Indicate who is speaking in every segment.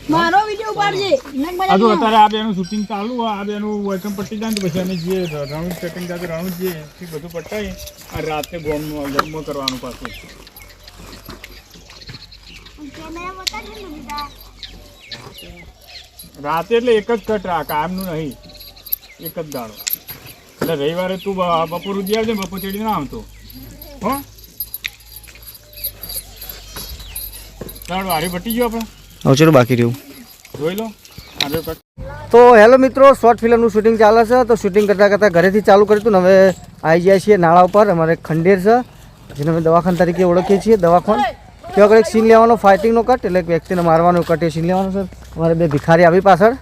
Speaker 1: મારો વિડિયો ઉપાડજે
Speaker 2: આ જો અત્યારે આ બેનું શૂટિંગ ચાલુ આ બેનું વેલકમ પટ્ટી જાય તો પછી અમે જે રાઉન્ડ સેટિંગ સાથે રાઉન્ડ જે બધું પટાઈ આ રાતે ગોમનું ગમો કરવાનું પાછું રાતે એટલે એક જ કટ રાખ કાયમનું નહીં એક જ દાડો એટલે રવિવારે તું બપોર ઉધી આવજે બપોર ચડી ના આવતો હો દાડો હારી પટી ગયો આપણે
Speaker 3: હવે ચલો બાકી રહ્યું
Speaker 2: જોઈ લો આગળ કટ
Speaker 3: તો હેલો મિત્રો શોર્ટ ફિલ્મનું શૂટિંગ ચાલે છે તો શૂટિંગ કરતાં કરતાં ઘરેથી ચાલુ કર્યું હતું ને હવે આવી જાય છીએ નાળા ઉપર અમારે ખંડેર છે જેને અમે દવાખાન તરીકે ઓળખીએ છીએ દવાખાન ત્યાં આગળ એક સીન લેવાનો ફાઇટિંગનો કટ એટલે એક વ્યક્તિને મારવાનો કટ એ સીન લેવાનો છે અમારે બે ભિખારી આવી પાછળ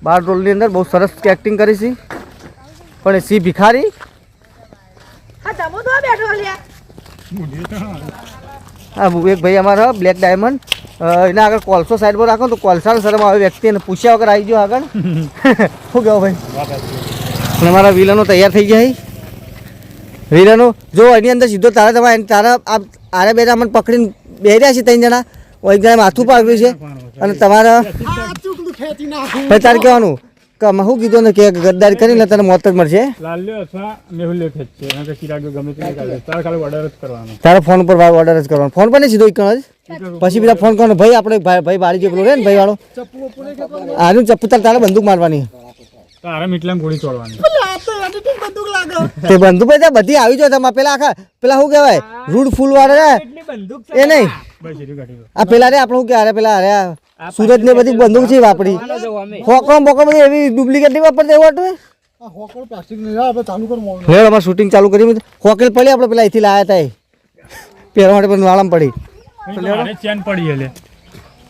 Speaker 3: 12 રોલની અંદર બહુ સરસ એક્ટિંગ કરી છે પણ એ સી ભિખારી હા એક ભાઈ અમારા બ્લેક ડાયમંડ એના આગળ કોલસો સાઈડ પર રાખો તો કોલસાનો શરમ આવે વ્યક્તિ એને પૂછ્યા વગર આવી ગયો આગળ શું કહો ભાઈ અને અમારા વિલનો તૈયાર થઈ ગયા વિલનો જો એની અંદર સીધો તારા આરે બે મને પકડીને બે રહ્યા છે 3 જણા એક જણા માથું પાડ્યું છે અને તમારા તારે કહેવાનું કે શું કીધું ને કે ગદ્દારી કરીને તને મોત જ મળશે તારા ફોન ઉપર ઓર્ડર જ કરવાનો ફોન પર નહીં સીધો એક જ પછી પેલા ફોન કરવાનો ભાઈ આપણે ભાઈ બાળી જે પેલો રે ને ભાઈ વાળો આનું ચપ્પુ તારે બંદૂક મારવાની તે બંદૂક બધી આવી જાય તમારે પેલા આખા પેલા શું કહેવાય રૂડ ફૂલ વાળા એ નહીં આ પેલા રે આપણે શું કહેવાય પેલા અરે સુરત ને બધી બંદૂક છે વાપરી હોકડો બોકડો બધી એવી ડુપ્લિકેટ નહીં વાપરતા એવું હતું અમારે શૂટિંગ ચાલુ કરી હોકેલ પડી આપણે પેલા અહીંથી લાયા હતા પહેરવા માટે પણ વાળામાં પડી ચેન પડી એટલે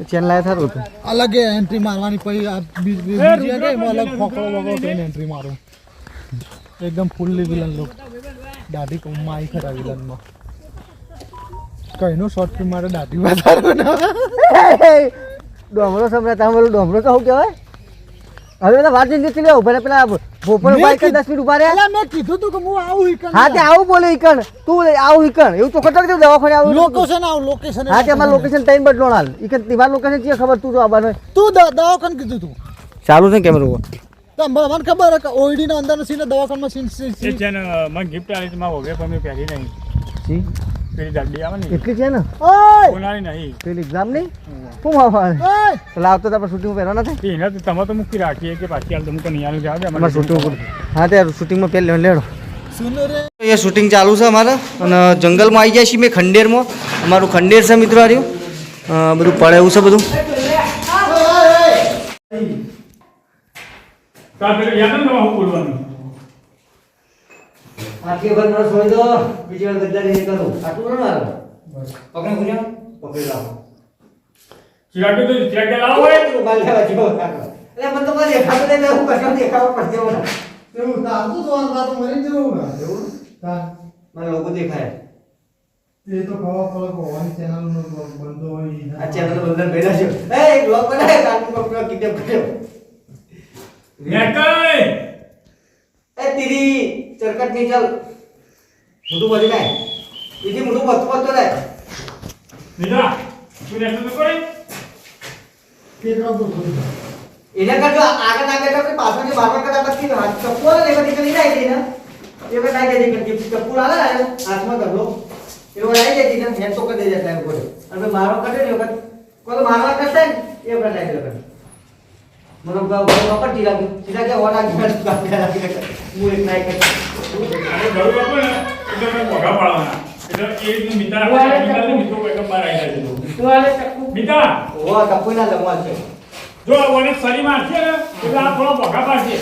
Speaker 3: ચેન લાયા થારું હતું
Speaker 4: અલગ એન્ટ્રી મારવાની પછી અલગ હોકડો બોકડો કરીને એન્ટ્રી મારું એકદમ ફૂલ્લી વિલન લુક દાઢી કમાઈ ખરા વિલનમાં કઈનો શોર્ટ ફિલ્મ માટે દાઢી વધારવું
Speaker 3: ડોમરો સમજાય તમે બોલું ડોમરો તો શું કહેવાય હવે તો વાત જઈને લે ઉભા પેલા ભોપર બાઈક 10 મિનિટ ઉભા રહ્યા મેં કીધું તું કે હું આવું ઈકણ હા તે આવું બોલે ઈકણ તું આવું ઈકણ એવું તો ખોટો કે દવાખાને આવું
Speaker 4: લોકેશન આવું લોકેશન
Speaker 3: હા તે અમાર લોકેશન ટાઈમ બદલો હાલ ઈકણ તીવાર લોકેશન છે ખબર તું તો આવવાનો
Speaker 4: તું દવાખાને કીધું તું
Speaker 3: ચાલુ છે કેમેરો
Speaker 4: મને ખબર કે ઓઈડી નો અંદરનો સીન દવાખાનામાં સીન
Speaker 2: એ છે ને મને ગિફ્ટ આલી તો માં હોવે પણ મેં પહેરી નહીં
Speaker 3: સી
Speaker 2: પેલી દાડી આવે ને
Speaker 3: એટલી છે ને
Speaker 4: ઓય
Speaker 2: બોલાણી નહીં
Speaker 3: પેલી એક્ઝામ નહીં શું આવવાનું પેલા આવતો તો આપણે શૂટિંગ પહેરવાના થાય
Speaker 2: એને તો તમે તો મૂકી રાખીએ કે પાછી હાલ તમે નહીં આલું જવા દે
Speaker 3: અમારે શૂટિંગ ઉપર હા તે શૂટિંગમાં પહેલા લેડો
Speaker 4: સુનો રે
Speaker 3: એ શૂટિંગ ચાલુ છે અમારે અને જંગલમાં આવી જાય છીએ મેં ખંડેરમાં અમારું ખંડેર છે મિત્રો હાર્યું બધું પડે એવું છે બધું આખી ભર મને છોડી દો બીજી વાર ગદ્દારી નહીં કરું આટલું ન મારો પકડ ગુન્યા પકડી લાવો
Speaker 2: ચિરાગે તો ચિરાગે લાવો હોય
Speaker 3: તો બાલ લેવા જેવો કાકો એટલે મને તો મારે દેખાતો નહીં હું કશો દેખાવો પડશે એવું
Speaker 4: એવું તાતું તો આ તો મરી જવું ને એવું તા
Speaker 3: મને લોકો દેખાય
Speaker 4: એ તો કવા કવા કોવાની ચેનલ નો બંધો હોય
Speaker 3: આ ચેનલ બંધન બેઠા છે એ બ્લોગ બનાય કાનૂન પકડો કિડનેપ કર્યો
Speaker 2: નેકઈ
Speaker 3: એ તેરી ચરકટ ની ચાલ મોટું બધી નાય બીજી મોટું બચતો રહે
Speaker 2: નીરા તું નેટ તો કોઈ
Speaker 4: કે કરો
Speaker 3: એને કરજો આગળ ના બેઠો કે પાછળ જે બારવા કરતા પછી હાથ ચપ્પુ ને લેવા નીકળી જાય છે ને એ બે નાઈ દે કે ચપ્પુ આલે ને હાથમાં કરલો એ વળાઈ જાય છે ને નેટ તો કરી દે જાય કોઈ અને મારવા કરે ને વખત કોઈ મારવા કરતા ને એ બનાઈ દે મને બાપા ટીલા ટીલા કે ઓલા ઘર હું એક નાઈ કરી
Speaker 2: આપણે ઘર બાપા ને એટલે મેં ભગા પાડવાના એટલે એક મિતા મિત્રો કોઈ બાર આવી જાય તો આલે ચક્કુ મિતા
Speaker 3: ઓ ચક્કુ ના લમવા છે
Speaker 2: જો ઓને સરી મારશે ને એટલે આ થોડો ભગા પાડશે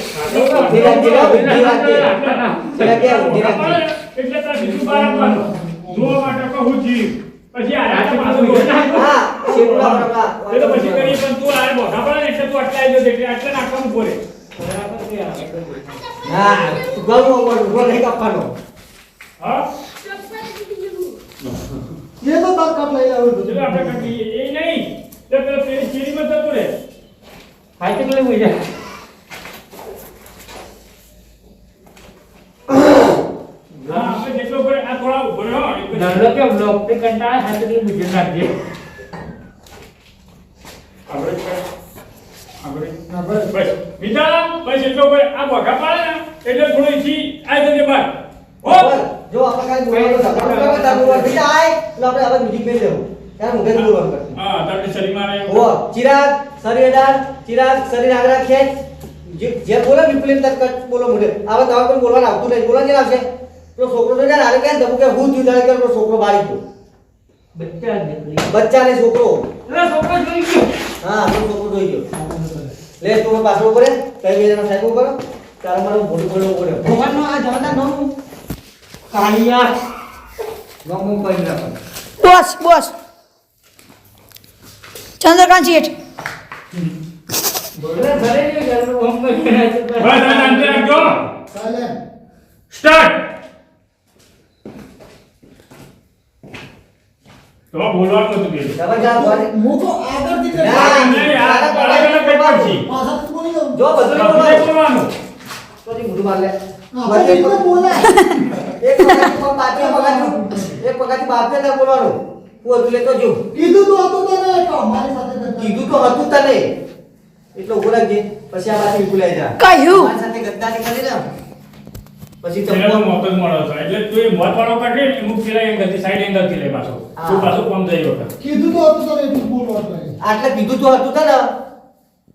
Speaker 2: એટલે તાર બીજું બાર આપવાનું જોવા માટે કહું જી પછી આયા પાછું
Speaker 3: હા શેપલા પ્રકા
Speaker 2: એ તો પછી કરી પણ તું આ ભગા પાડે એટલે તું અટલાઈ જશે એટલે આટલે નાખવાનું પડે
Speaker 3: હા ગળો ગળો નહીં કાપવાનો
Speaker 2: હા
Speaker 4: ये तो बात कर ले यार
Speaker 2: ચલો આપણે કંઈ એ નહીં તો પેલી ચીડીમાં જતું રહે હાઈ તો લેવું જાય હા આપણે જેટલો પડે આ થોડા ઉભો રહો
Speaker 5: ધંધો કે બ્લોક पे कंटाळ हाथ के मुझे ना दे
Speaker 2: બસ મીઠા બસ એટલો કોઈ આ બોગા પાડે ને એટલે થોડું અહીંથી આ જજે બહાર હો
Speaker 3: જો આપણે કાંઈ બોલવાનું તો આપણે તાર બોલવાનું થઈ જાય એટલે આપણે હવે મ્યુઝિક મેં લેવું ત્યારે મુખે બોલવાનું કરશે
Speaker 2: હા તારે શરીર મારે
Speaker 3: ઓ ચિરાગ શરીર અડાર ચિરાગ શરીર આગળ ખેંચ જે બોલે વિપુલ તક કટ બોલો મોઢે હવે તમારે કોઈ બોલવાનું આવતું નહીં બોલવાનું કેમ આવશે તો છોકરો તો જાય હારે કે દબુ કે હું જીવ કે છોકરો બારી ગયો બચ્ચા ને છોકરો
Speaker 2: એટલે છોકરો જોઈ ગયો
Speaker 3: હા તો છોકરો જોઈ ગયો લે તું પાછો ઉપર કઈ બે જણા સાહેબ ઉપર તારે મારું બોલી બોલવું પડે ભગવાનનો આ જવાના નામ કાળિયા ગમો કઈ ના પણ
Speaker 1: બોસ ચંદ્રકાંત શેઠ
Speaker 2: બસ આ શાંતિ રાખજો સ્ટાર્ટ તો બોલવાનું હતું કે
Speaker 3: જબરજસ્ત બોલે
Speaker 4: હું તો આગળથી કરી
Speaker 3: ના,
Speaker 2: નહીં આ અલગ અલગ પેપર છે
Speaker 4: પાછા તું બોલી દઉં
Speaker 3: જો બધું
Speaker 2: આપણે
Speaker 3: બોલવાનું
Speaker 2: બોલવાનું
Speaker 3: તો જી મુઢું માર લે
Speaker 4: આપણે તો બોલાય
Speaker 3: એક પગાથી બાપે ના બોલવાનું હું હતું લેતો જો
Speaker 4: કીધું તો હતું તને કે અમારી સાથે કરતા.
Speaker 3: કીધું તો હતું તને એટલો બોલાજે પછી આ બાથી ભૂલાઈ જા
Speaker 1: કહ્યું
Speaker 3: મારી સાથે ગદ્દારી કરી ને પછી
Speaker 2: તેનો
Speaker 3: ચપ્પો
Speaker 2: મોત જ મળો છે એટલે તું એ મોત વાળો કાઢે ને અમુક પેલા એંગલથી સાઈડ એંગલથી લે પાછો તું પાછું કોમ થઈ વખત
Speaker 4: કીધું તો હતું તને એટલું બોલવાનું નહીં.
Speaker 3: આટલે કીધું તો હતું તને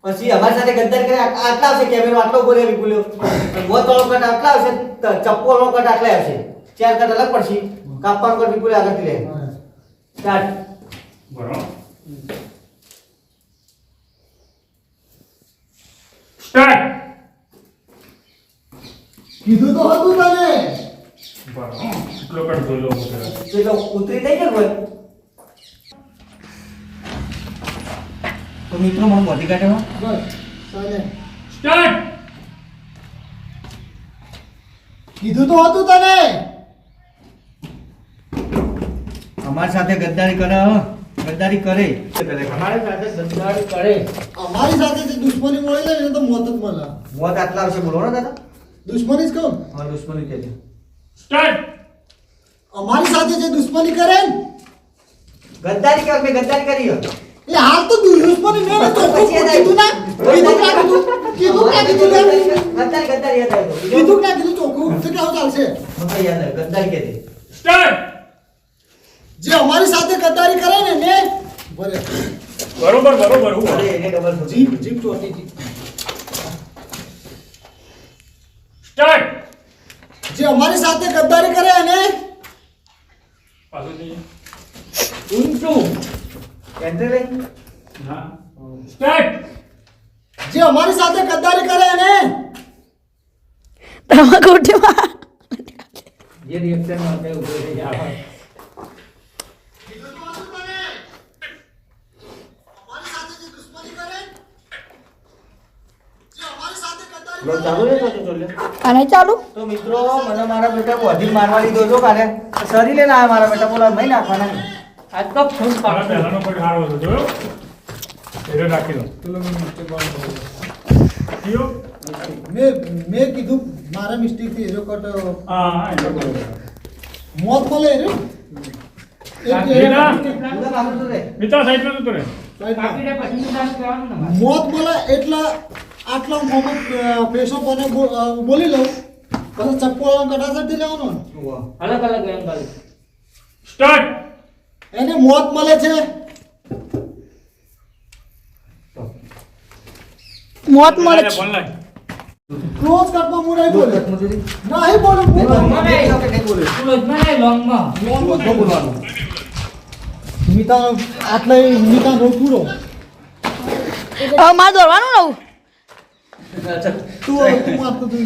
Speaker 3: પછી અમારી સાથે ગદ્દારી કરે આટલા આવશે કેમેરો આટલો બોલે વિપુલ્યો મોત વાળો કટ આટલા આવશે ચપ્પો વાળો કટ આટલા આવશે ચાર કટ અલગ પડશે કાપવાનો કટ વિપુલ્યો આગળથી લે
Speaker 4: હા.
Speaker 3: સ્ટાર્ટ
Speaker 2: બરોબર સ્ટાર્ટ
Speaker 4: કીધું તો હતું તને
Speaker 2: બરોબર એટલો કટ જોઈ લો
Speaker 3: એટલે ઉતરી થઈ ગયો કોઈ તો મિત્રો મને મોટી કાઢે
Speaker 4: બસ ચાલે
Speaker 2: સ્ટાર્ટ
Speaker 4: કીધું તો હતું તને
Speaker 3: અમારી સાથે ગદ્દારી કરે ગદ્દારી કરે
Speaker 2: અમારી સાથે ગદ્દારી કરે
Speaker 4: અમારી સાથે જે દુશ્મની મળી જાય એને તો મોત જ મળે
Speaker 3: મોત આટલા આવશે બોલો ને દાદા
Speaker 4: દુશ્મની જ કહું
Speaker 3: હા દુશ્મની કે છે
Speaker 2: સ્ટાર્ટ
Speaker 4: અમારી સાથે જે દુશ્મની કરે ને
Speaker 3: ગદ્દારી કર મેં ગદ્દારી કરી હે.
Speaker 4: એટલે હાલ તો દુશ્મની મેં ને તો
Speaker 3: પછી યાદ
Speaker 4: કીધું ના કીધું ના કીધું લે.
Speaker 3: ગદ્દારી ગદ્દારી યાદ આવ્યો
Speaker 4: કીધું ના કીધું ચોખ્ખું તો કેવું ચાલશે
Speaker 3: મને યાદ આવ્યું ગદ્દારી કે છે
Speaker 2: સ્ટાર્ટ
Speaker 4: જે અમારી સાથે ગદ્દારી કરે ને ને બરે
Speaker 2: બરોબર બરોબર હું
Speaker 3: અરે એને ડબલ
Speaker 4: જીપ જીપ ચોટી જીપ
Speaker 2: સ્ટાર્ટ
Speaker 4: જે અમારી સાથે ગદ્દારી કરે ને
Speaker 2: પાછું જઈએ
Speaker 3: ઊંચું એન્ટ્રી લઈ
Speaker 2: હા સ્ટાર્ટ
Speaker 4: જે અમારી સાથે ગદ્દારી કરે ને
Speaker 1: તમે કોઠીમાં
Speaker 3: જે રિએક્શન માં તે ઉભો થઈ જાય
Speaker 4: અમારી સાથે જે દુશ્મની કરે જે અમારી સાથે ગદ્દારી
Speaker 3: લો ચાલુ રે તો ચાલે
Speaker 1: અને ચાલુ
Speaker 3: તો મિત્રો મને મારા બેટા બોધી મારવા લીધો છો કાલે સરી લઈને આયા મારા બેટા બોલા નહીં નાખવાના નહીં. આજ તો ફૂલ
Speaker 2: મારા પહેલાનો કોઈ હારો હતો જોયો એને રાખી દો કયો
Speaker 4: મેં કીધું મારા મિસ્ટેક થી એરો કટ
Speaker 2: હા હા એટલે બરોબર
Speaker 4: મોત મળે રે
Speaker 2: મીરા
Speaker 3: બધા પાછળ તો રે.
Speaker 2: મિત્ર સાઈડ માં તો રે
Speaker 4: મોત મળે એટલે આટલા મોમેન્ટ પૈસો મને બોલી લઉં પછી ચપ્પો કટાસરથી લેવાનો ને.
Speaker 2: સ્ટાર્ટ
Speaker 4: એને મોત મળે છે
Speaker 1: મોત મળે છે.
Speaker 2: ફોન લાગ
Speaker 4: ક્લોઝ કટમાં હું નહીં બોલે
Speaker 3: મજૂરી.
Speaker 4: નહીં બોલું હું બોલું.
Speaker 3: નહીં બોલે.
Speaker 4: લોંગમાં જ બોલવાનું મિતા આટલે મિતા નો પૂરો
Speaker 1: હવે મારે દોડવાનું નવું
Speaker 4: તું મારતો તું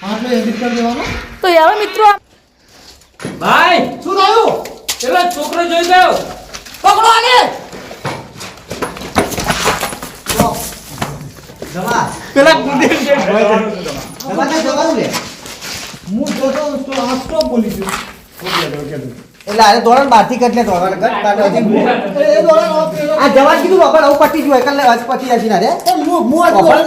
Speaker 4: આટલે એડિટ કરી દેવાનો
Speaker 1: તો યાર મિત્રો
Speaker 5: ભાઈ
Speaker 4: શું થયું
Speaker 5: પેલો છોકરો જોઈ ગયો
Speaker 1: પકડો આગે
Speaker 3: જમા.
Speaker 5: પેલા કુદે
Speaker 3: જમા તો જવાનું લે.
Speaker 4: હું જોતો તો આ સ્ટોપ બોલી છું
Speaker 3: એટલે આને ધોરણ 12 થી કટલે ધોરણ કટ કાઢો હજી.
Speaker 4: એ દોડા નો પેલો
Speaker 3: આ જવાન કીધું બાપા આવું પટી જોય કલે આજ પછી જશે ના રે
Speaker 4: પણ હું આ
Speaker 3: બાપા